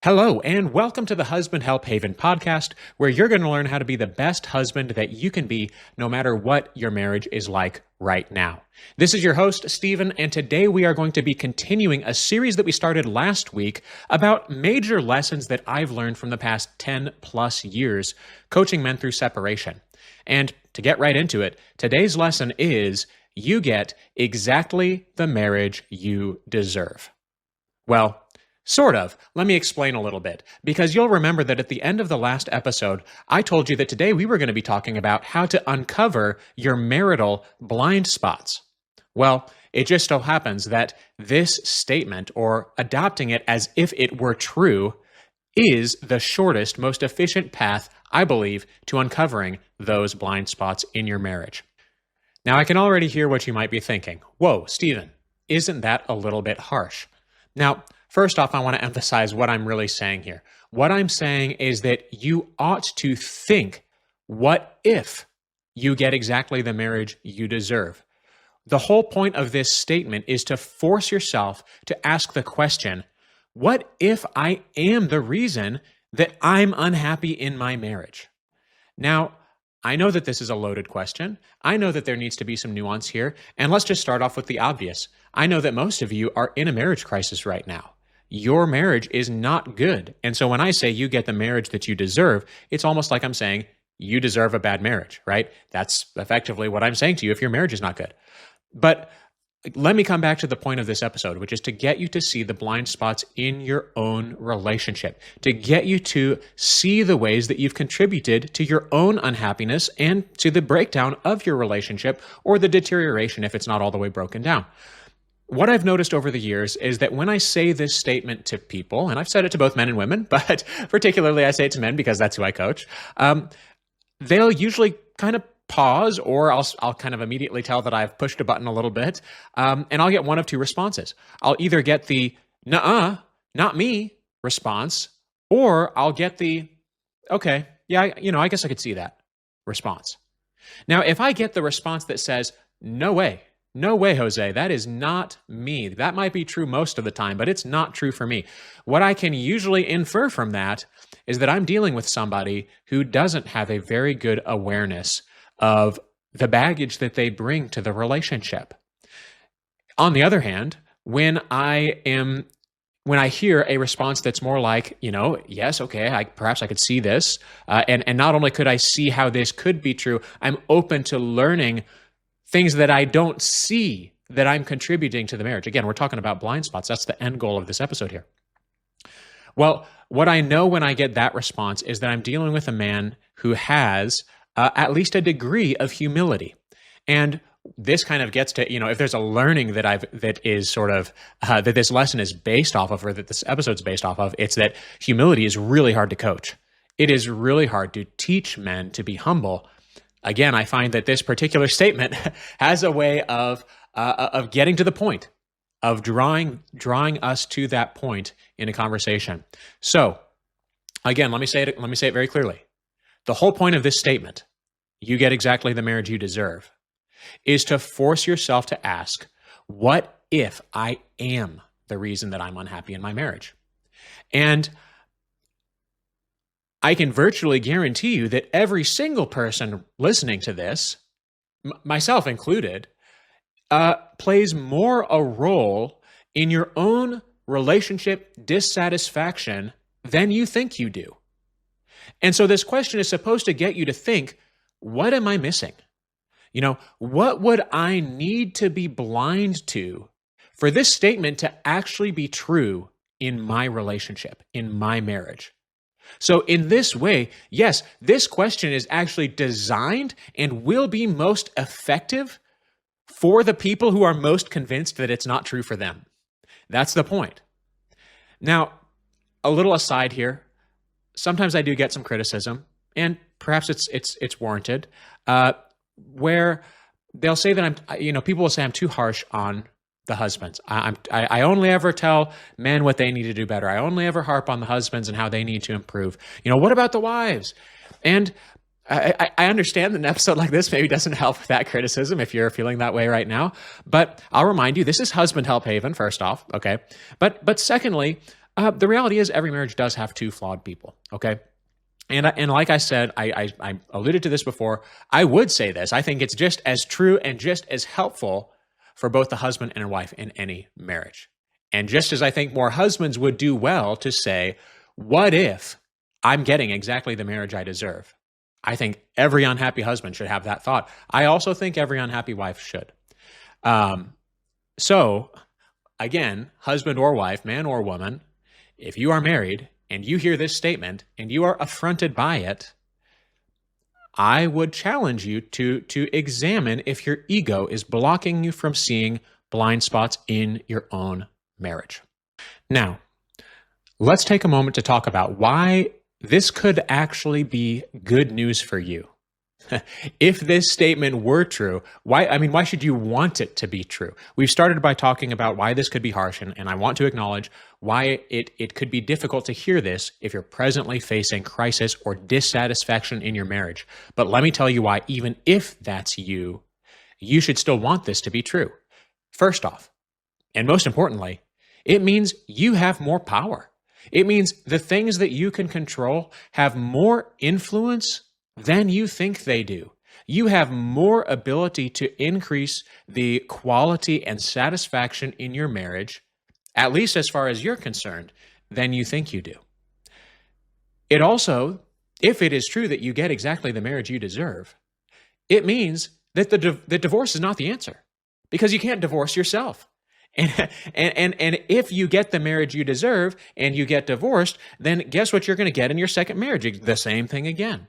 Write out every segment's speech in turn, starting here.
Hello, and welcome to the Husband Help Haven podcast, where you're going to learn how to be the best husband that you can be no matter what your marriage is like right now. This is your host, Stephen, and today we are going to be continuing a series that we started last week about major lessons that I've learned from the past 10 plus years coaching men through separation. And to get right into it, today's lesson is you get exactly the marriage you deserve. Well, sort of. Let me explain a little bit, because you'll remember that at the end of the last episode, I told you that today we were going to be talking about how to uncover your marital blind spots. Well, it just so happens that this statement, or adopting it as if it were true, is the shortest, most efficient path, I believe, to uncovering those blind spots in your marriage. Now, I can already hear what you might be thinking. Whoa, Stephen, isn't that a little bit harsh? Now, first off, I want to emphasize what I'm really saying here. What I'm saying is that you ought to think, what if you get exactly the marriage you deserve? The whole point of this statement is to force yourself to ask the question, what if I am the reason that I'm unhappy in my marriage? Now, I know that this is a loaded question. I know that there needs to be some nuance here. And let's just start off with the obvious. I know that most of you are in a marriage crisis right now. Your marriage is not good. And so when I say you get the marriage that you deserve, it's almost like I'm saying you deserve a bad marriage, right? That's effectively what I'm saying to you if your marriage is not good. But let me come back to the point of this episode, which is to get you to see the blind spots in your own relationship, to get you to see the ways that you've contributed to your own unhappiness and to the breakdown of your relationship, or the deterioration if it's not all the way broken down. What I've noticed over the years is that when I say this statement to people, and I've said it to both men and women, but particularly I say it to men because that's who I coach, they'll usually kind of pause, or I'll kind of immediately tell that I've pushed a button a little bit, and I'll get one of two responses. I'll either get the "nuh-uh, not me" response, or I'll get the "okay, yeah, I guess I could see that" response. Now, if I get the response that says "no way, Jose, that is not me," that might be true most of the time, but it's not true for me. What I can usually infer from that is that I'm dealing with somebody who doesn't have a very good awareness of the baggage that they bring to the relationship. On the other hand, when I hear a response that's more like, yes, okay, perhaps I could see this, and not only could I see how this could be true, I'm open to learning things that I don't see that I'm contributing to the marriage. Again, we're talking about blind spots. That's the end goal of this episode here. Well, what I know when I get that response is that I'm dealing with a man who has at least a degree of humility. And this kind of gets to, if there's a learning that is sort of, that this lesson is based off of, or that this episode's based off of, it's that humility is really hard to coach. It is really hard to teach men to be humble. Again, I find that this particular statement has a way of getting to the point, of drawing us to that point in a conversation. So, again, let me say it very clearly. The whole point of this statement, you get exactly the marriage you deserve, is to force yourself to ask, what if I am the reason that I'm unhappy in my marriage? And I can virtually guarantee you that every single person listening to this, myself included, plays more a role in your own relationship dissatisfaction than you think you do. And so this question is supposed to get you to think, what am I missing? What would I need to be blind to for this statement to actually be true in my relationship, in my marriage? So in this way, yes, this question is actually designed and will be most effective for the people who are most convinced that it's not true for them. That's the point. Now, a little aside here, sometimes I do get some criticism, and perhaps it's warranted, where they'll say that people will say I'm too harsh on the husbands. I only ever tell men what they need to do better. I only ever harp on the husbands and how they need to improve. What about the wives? And I understand that an episode like this maybe doesn't help with that criticism if you're feeling that way right now. But I'll remind you, this is Husband Help Haven, first off, okay? But secondly, The reality is every marriage does have two flawed people, okay? And like I said, I alluded to this before. I would say this. I think it's just as true and just as helpful for both the husband and wife in any marriage. And just as I think more husbands would do well to say, what if I'm getting exactly the marriage I deserve? I think every unhappy husband should have that thought. I also think every unhappy wife should. So, again, husband or wife, man or woman, if you are married and you hear this statement and you are affronted by it, I would challenge you to examine if your ego is blocking you from seeing blind spots in your own marriage. Now, let's take a moment to talk about why this could actually be good news for you. If this statement were true, why should you want it to be true? We've started by talking about why this could be harsh, and I want to acknowledge why it could be difficult to hear this if you're presently facing crisis or dissatisfaction in your marriage. But let me tell you why, even if that's you, you should still want this to be true. First off, and most importantly, it means you have more power. It means the things that you can control have more influence than you think they do. You have more ability to increase the quality and satisfaction in your marriage, at least as far as you're concerned, than you think you do. It also, if it is true that you get exactly the marriage you deserve, it means that the divorce is not the answer, because you can't divorce yourself. And if you get the marriage you deserve and you get divorced, then guess what you're going to get in your second marriage? The same thing again.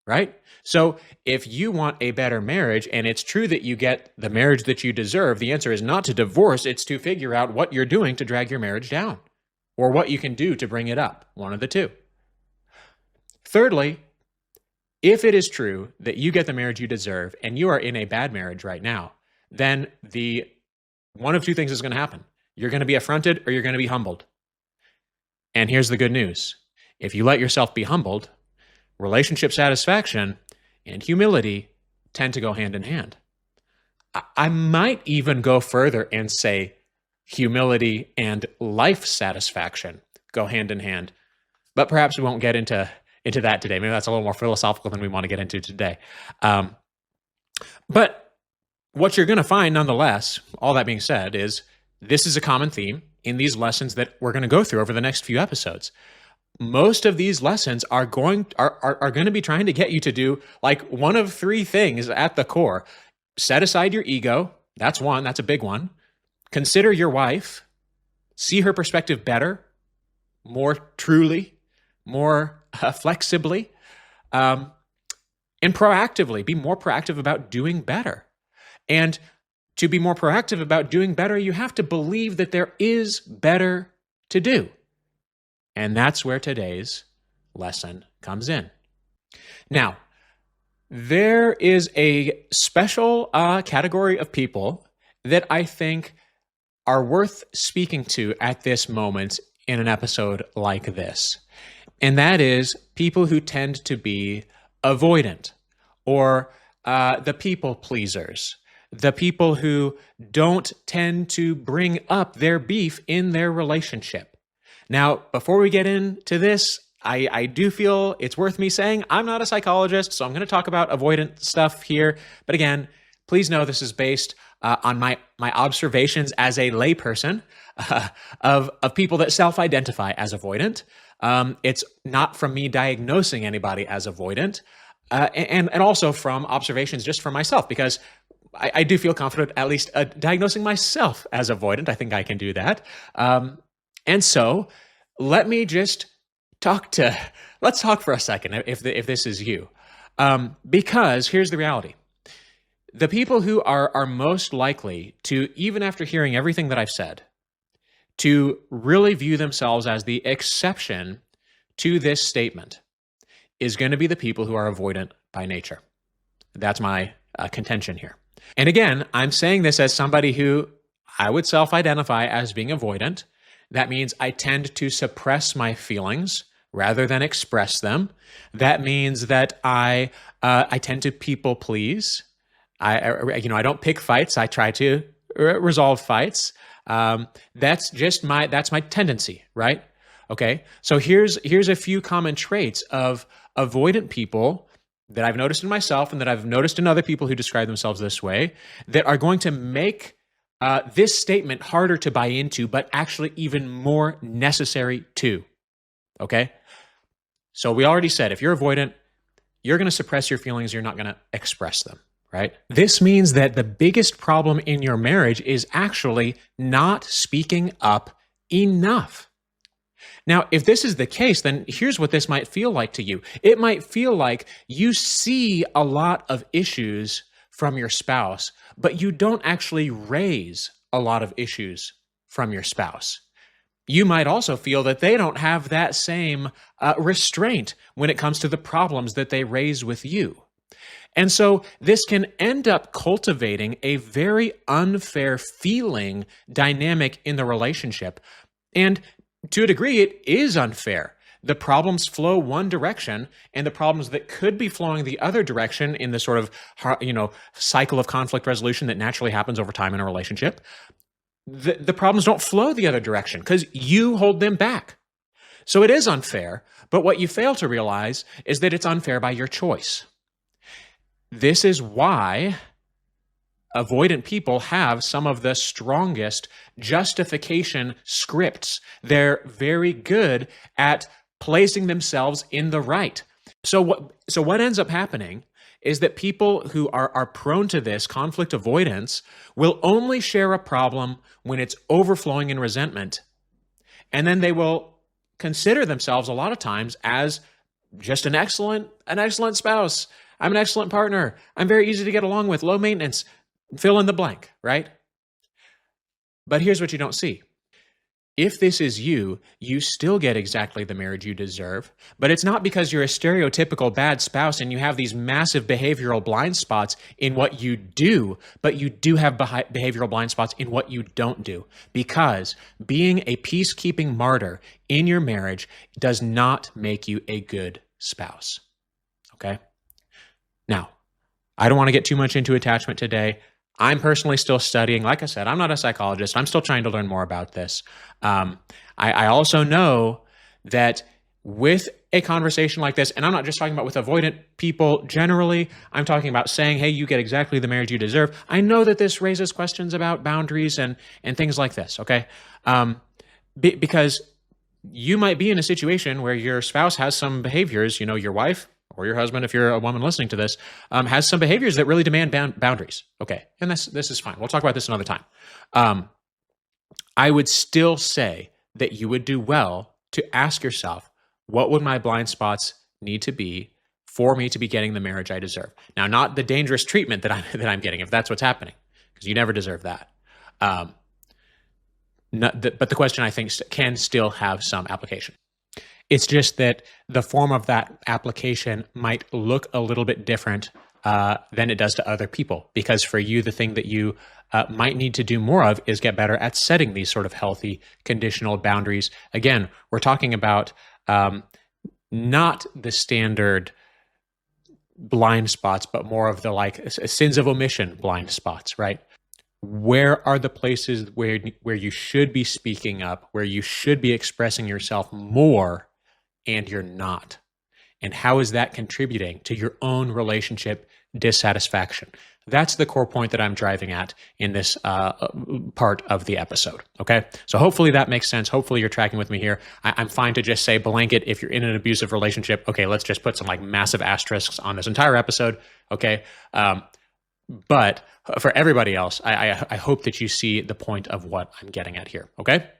Right? So if you want a better marriage and it's true that you get the marriage that you deserve, the answer is not to divorce, it's to figure out what you're doing to drag your marriage down or what you can do to bring it up, one of the two. Thirdly, if it is true that you get the marriage you deserve and you are in a bad marriage right now, then one of two things is going to happen. You're going to be affronted or you're going to be humbled. And here's the good news. If you let yourself be humbled, relationship satisfaction and humility tend to go hand in hand. I might even go further and say humility and life satisfaction go hand in hand, but perhaps we won't get into that today. Maybe that's a little more philosophical than we want to get into today. But what you're going to find nonetheless, all that being said, is this is a common theme in these lessons that we're going to go through over the next few episodes. Most of these lessons are going to be trying to get you to do like one of three things at the core. Set aside your ego. That's one. That's a big one. Consider your wife. See her perspective better, more truly, more flexibly, and proactively. Be more proactive about doing better. And to be more proactive about doing better, you have to believe that there is better to do. And that's where today's lesson comes in. Now, there is a special category of people that I think are worth speaking to at this moment in an episode like this. And that is people who tend to be avoidant, or the people pleasers, the people who don't tend to bring up their beef in their relationship. Now, before we get into this, I do feel it's worth me saying I'm not a psychologist, so I'm going to talk about avoidant stuff here. But again, please know this is based on my observations as a layperson of people that self-identify as avoidant. It's not from me diagnosing anybody as avoidant, and also from observations just for myself, because I do feel confident at least diagnosing myself as avoidant. I think I can do that. And so let me just let's talk for a second if this is you. Because here's the reality. The people who are most likely to, even after hearing everything that I've said, to really view themselves as the exception to this statement is going to be the people who are avoidant by nature. That's my contention here. And again, I'm saying this as somebody who I would self-identify as being avoidant. That means I tend to suppress my feelings rather than express them. That means that I tend to people please. I don't pick fights. I try to resolve fights. That's my tendency, right? Okay. So here's a few common traits of avoidant people that I've noticed in myself and that I've noticed in other people who describe themselves this way that are going to make this statement harder to buy into, but actually even more necessary too. Okay. So we already said if you're avoidant, you're going to suppress your feelings. You're not going to express them, right? This means that the biggest problem in your marriage is actually not speaking up enough. Now, if this is the case, then here's what this might feel like to you. It might feel like you see a lot of issues from your spouse, but you don't actually raise a lot of issues from your spouse. You might also feel that they don't have that same restraint when it comes to the problems that they raise with you. And so this can end up cultivating a very unfair feeling dynamic in the relationship. And to a degree, it is unfair. The problems flow one direction, and the problems that could be flowing the other direction in the sort of, cycle of conflict resolution that naturally happens over time in a relationship, the problems don't flow the other direction because you hold them back. So it is unfair, but what you fail to realize is that it's unfair by your choice. This is why avoidant people have some of the strongest justification scripts. They're very good at placing themselves in the right. So what ends up happening is that people who are prone to this conflict avoidance will only share a problem when it's overflowing in resentment. And then they will consider themselves a lot of times as just an excellent spouse. I'm an excellent partner. I'm very easy to get along with, low maintenance. Fill in the blank, right? But here's what you don't see. If this is you, you still get exactly the marriage you deserve, but it's not because you're a stereotypical bad spouse and you have these massive behavioral blind spots in what you do, but you do have behavioral blind spots in what you don't do, because being a peacekeeping martyr in your marriage does not make you a good spouse, okay? Now, I don't want to get too much into attachment today. I'm personally still studying. Like I said, I'm not a psychologist. I'm still trying to learn more about this. I also know that with a conversation like this, and I'm not just talking about with avoidant people generally, I'm talking about saying, hey, you get exactly the marriage you deserve. I know that this raises questions about boundaries and things like this, okay? Because you might be in a situation where your spouse has some behaviors, your wife, or your husband, if you're a woman listening to this, has some behaviors that really demand boundaries. Okay, and this is fine. We'll talk about this another time. I would still say that you would do well to ask yourself, what would my blind spots need to be for me to be getting the marriage I deserve? Now, not the dangerous treatment that I'm getting, if that's what's happening, because you never deserve that. But the question, I think, can still have some application. It's just that the form of that application might look a little bit different than it does to other people. Because for you, the thing that you might need to do more of is get better at setting these sort of healthy conditional boundaries. Again, we're talking about not the standard blind spots, but more of the sins of omission blind spots, right? Where are the places where you should be speaking up, where you should be expressing yourself more, and you're not? And how is that contributing to your own relationship dissatisfaction? That's the core point that I'm driving at in this part of the episode, okay? So hopefully that makes sense. Hopefully you're tracking with me here. I'm fine to just say blanket if you're in an abusive relationship. Okay, let's just put some massive asterisks on this entire episode, okay? But for everybody else, I hope that you see the point of what I'm getting at here, okay?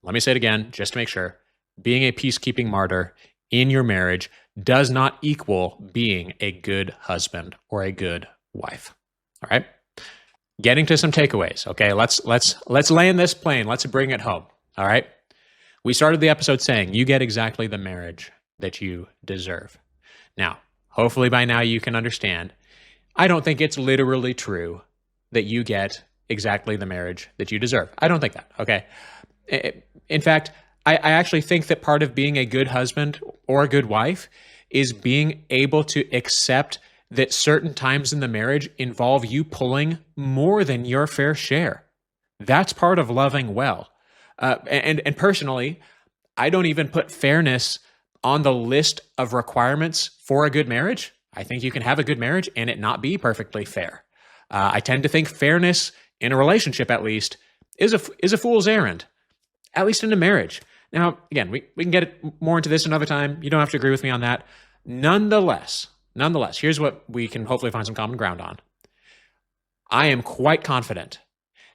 Let me say it again, just to make sure. Being a peacekeeping martyr in your marriage does not equal being a good husband or a good wife. All right? Getting to some takeaways, okay? Let's land this plane. Let's bring it home. All right? We started the episode saying you get exactly the marriage that you deserve. Now, hopefully by now you can understand, I don't think it's literally true that you get exactly the marriage that you deserve. I don't think that, okay? In fact, I actually think that part of being a good husband or a good wife is being able to accept that certain times in the marriage involve you pulling more than your fair share. That's part of loving well. And personally, I don't even put fairness on the list of requirements for a good marriage. I think you can have a good marriage and it not be perfectly fair. I tend to think fairness in a relationship, at least, is a fool's errand, at least in a marriage. Now, again, we can get more into this another time. You don't have to agree with me on that. Nonetheless, here's what we can hopefully find some common ground on. I am quite confident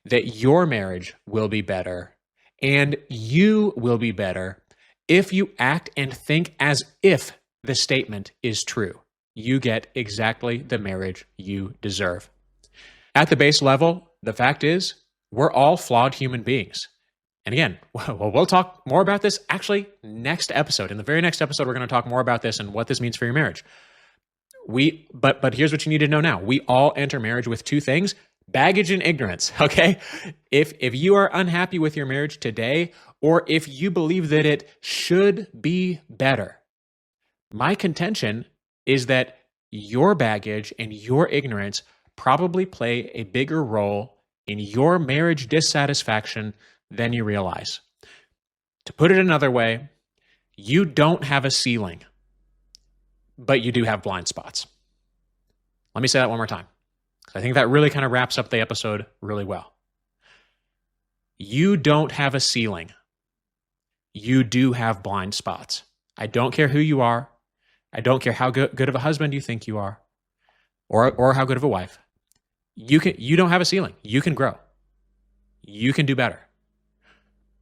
that your marriage will be better and you will be better if you act and think as if the statement is true. You get exactly the marriage you deserve. At the base level, the fact is, we're all flawed human beings. And again, we'll talk more about this actually next episode. In the very next episode, we're going to talk more about this and what this means for your marriage. But here's what you need to know now. We all enter marriage with two things: baggage and ignorance, okay? If you are unhappy with your marriage today, or if you believe that it should be better, my contention is that your baggage and your ignorance probably play a bigger role in your marriage dissatisfaction than you realize. To put it another way, you don't have a ceiling, but you do have blind spots. Let me say that one more time, because I think that really kind of wraps up the episode really well. You don't have a ceiling. You do have blind spots. I don't care who you are. I don't care how good of a husband you think you are, or how good of a wife. You don't have a ceiling. You can grow. You can do better.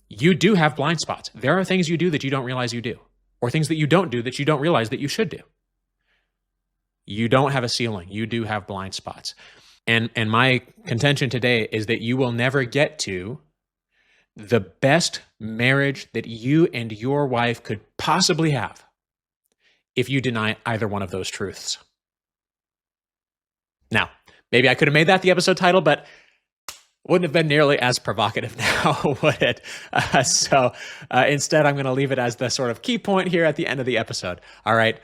You do have blind spots. There are things you do that you don't realize you do, or things that you don't do that you don't realize that you should do. You don't have a ceiling. You do have blind spots. And my contention today is that you will never get to the best marriage that you and your wife could possibly have if you deny either one of those truths. Now, maybe I could have made that the episode title, but wouldn't have been nearly as provocative now, would it? Instead, I'm going to leave it as the sort of key point here at the end of the episode. All right.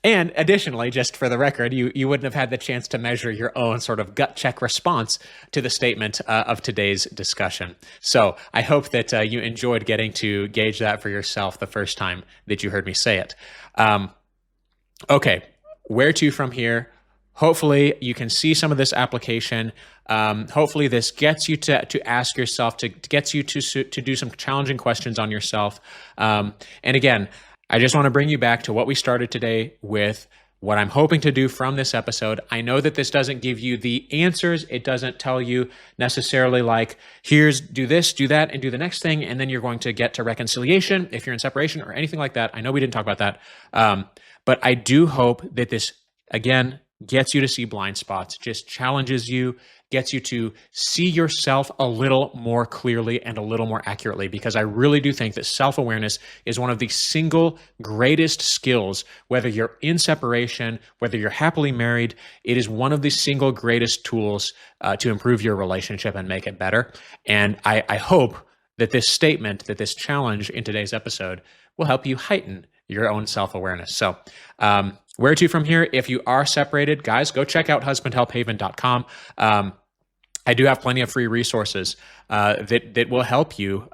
And additionally, just for the record, you wouldn't have had the chance to measure your own sort of gut check response to the statement of today's discussion. So I hope that you enjoyed getting to gauge that for yourself the first time that you heard me say it. Okay, where to from here? Hopefully you can see some of this application. Hopefully this gets you to ask yourself, gets you to do some challenging questions on yourself. And again, I just want to bring you back to what we started today with, what I'm hoping to do from this episode. I know that this doesn't give you the answers. It doesn't tell you necessarily like, here's do this, do that, and do the next thing, and then you're going to get to reconciliation if you're in separation or anything like that. I know we didn't talk about that. But I do hope that this, again, gets you to see blind spots, just challenges you, gets you to see yourself a little more clearly and a little more accurately, because I really do think that self-awareness is one of the single greatest skills, whether you're in separation, whether you're happily married. It is one of the single greatest tools to improve your relationship and make it better. And I hope that this statement, that this challenge in today's episode will help you heighten your own self-awareness. So, where to from here? If you are separated, guys, go check out husbandhelphaven.com. I do have plenty of free resources that will help you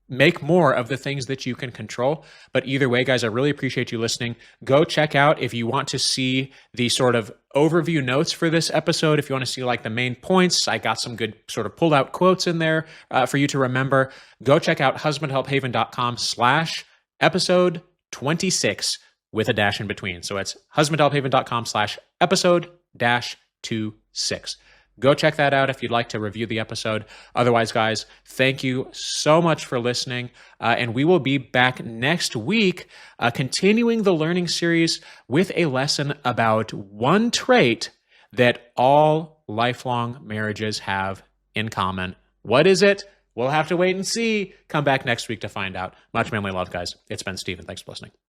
make more of the things that you can control. But either way, guys, I really appreciate you listening. Go check out, if you want to see the sort of overview notes for this episode, if you want to see like the main points, I got some good sort of pulled out quotes in there for you to remember. Go check out husbandhelphaven.com/episode 26 with a dash in between. So it's husbandhelphaven.com/episode-26. Go check that out if you'd like to review the episode. Otherwise, guys, thank you so much for listening. And we will be back next week, continuing the learning series with a lesson about one trait that all lifelong marriages have in common. What is it? We'll have to wait and see. Come back next week to find out. Much manly love, guys. It's been Steven. Thanks for listening.